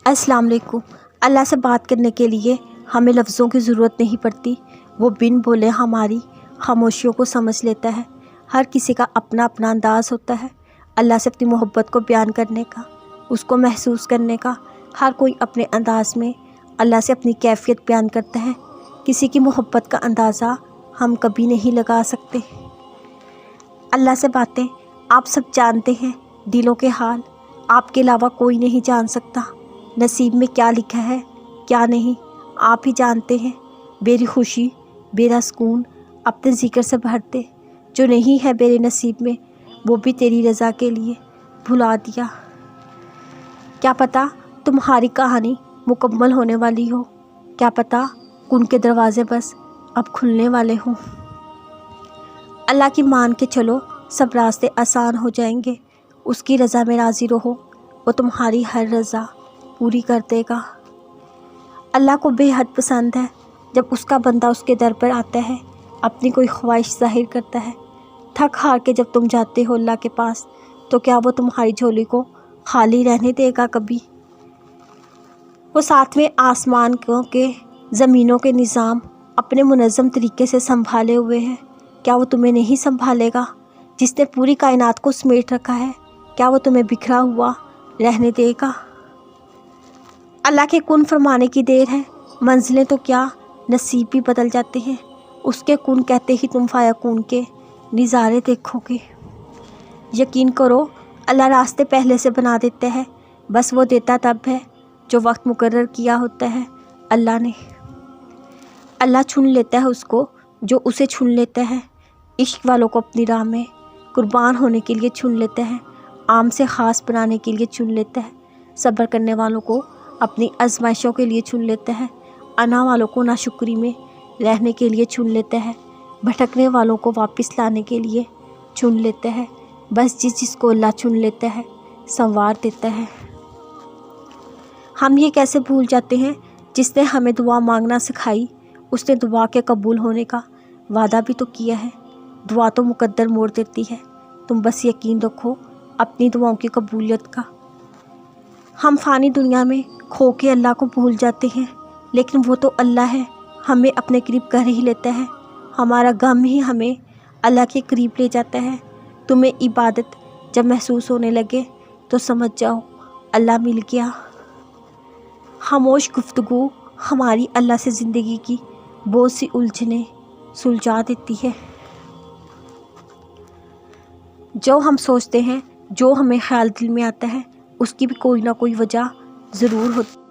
अस्सलाम वालेकुम। अल्लाह से बात करने के लिए हमें लफ्ज़ों की ज़रूरत नहीं पड़ती। वो बिन बोले हमारी खामोशियों को समझ लेता है। हर किसी का अपना अपना अंदाज़ होता है अल्लाह से अपनी मोहब्बत को बयान करने का, उसको महसूस करने का। हर कोई अपने अंदाज़ में अल्लाह से अपनी कैफ़ियत बयान करता है। किसी की मोहब्बत का अंदाज़ा हम कभी नहीं लगा सकते। अल्लाह से बातें आप सब जानते हैं, दिलों के हाल आपके अलावा कोई नहीं जान सकता। नसीब में क्या लिखा है क्या नहीं आप ही जानते हैं। मेरी खुशी मेरा सुकून अपने ज़िक्र से भरते, जो नहीं है मेरे नसीब में वो भी तेरी रज़ा के लिए भुला दिया। क्या पता तुम्हारी कहानी मुकम्मल होने वाली हो, क्या पता उनके दरवाज़े बस अब खुलने वाले हों। अल्लाह की मान के चलो सब रास्ते आसान हो जाएंगे। उसकी रज़ा में राज़ी रहो, वो तुम्हारी हर रज़ा पूरी कर देगा। अल्लाह को बेहद पसंद है जब उसका बंदा उसके दर पर आता है, अपनी कोई ख्वाहिश ज़ाहिर करता है। थक हार के जब तुम जाते हो अल्लाह के पास, तो क्या वो तुम्हारी झोली को खाली रहने देगा कभी? वो सातवें आसमान के ज़मीनों के निज़ाम अपने मुनज़्ज़म तरीके से संभाले हुए हैं, क्या वो तुम्हें नहीं संभालेगा? जिसने पूरी कायनात को समेट रखा है, क्या वो तुम्हें बिखरा हुआ रहने देगा? अल्लाह के कुन फरमाने की देर है, मंजिलें तो क्या नसीब भी बदल जाते हैं। उसके कुन कहते ही तुम फायकून के नज़ारे देखोगे। यकीन करो अल्लाह रास्ते पहले से बना देते हैं, बस वो देता तब है जो वक्त मुकर्रर किया होता है अल्लाह ने। अल्लाह चुन लेता है उसको जो उसे चुन लेता है। इश्क वालों को अपनी राह में कुर्बान होने के लिए चुन लेता है, आम से ख़ास बनाने के लिए चुन लेता है। सब्र करने वालों को अपनी आजमाइशों के लिए चुन लेता है, अना वालों को नाशुक्री में रहने के लिए चुन लेता है, भटकने वालों को वापस लाने के लिए चुन लेता है। बस जिसको अल्लाह चुन लेता है संवार देता है। हम ये कैसे भूल जाते हैं, जिसने हमें दुआ मांगना सिखाई उसने दुआ के कबूल होने का वादा भी तो किया है। दुआ तो मुकद्दर मोड़ देती है, तुम बस यकीन रखो अपनी दुआओं की कबूलियत का। हम फ़ानी दुनिया में खो के अल्लाह को भूल जाते हैं, लेकिन वो तो अल्लाह है, हमें अपने करीब कर ही लेता है। हमारा गम ही हमें अल्लाह के करीब ले जाता है। तुम्हें इबादत जब महसूस होने लगे तो समझ जाओ अल्लाह मिल गया। खामोश गुफ्तगू हमारी अल्लाह से ज़िंदगी की बहुत सी उलझनें सुलझा देती है। जो हम सोचते हैं, जो हमें ख्याल दिल में आता है, उसकी भी कोई ना कोई वजह ज़रूर होती है।